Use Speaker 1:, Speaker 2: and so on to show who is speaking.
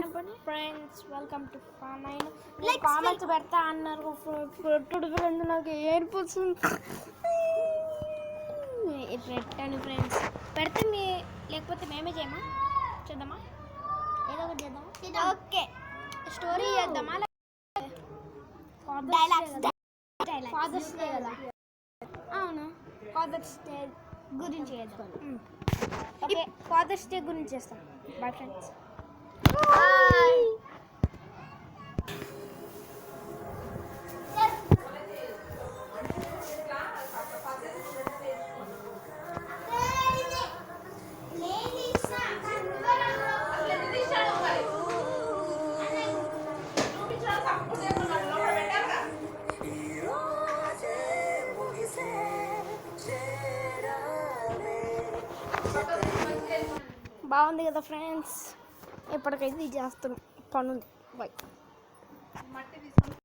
Speaker 1: Hi friends, welcome to ఫామైన్. Comments పెడతా అన్నారు ఫ్రెండ్, నాకు ఏర్పడుతుంది పెట్టండి ఫ్రెండ్స్. పెడితే లేకపోతే మేమే చేద్దామా ఏదో ఒకటి చేద్దామా? ఓకే, స్టోరీ చేద్దామా? ఫాదర్స్ డే కదా? అవును, ఫాదర్స్ డే గురించి చేద్దాం. ఓకే, ఫాదర్స్ డే గురించి చేస్తాం. Boy friends. బాగుంది కదా ఫ్రెండ్స్? ఇప్పటికైతే ఇది చేస్తున్నాం, పని ఉంది. బాయ్.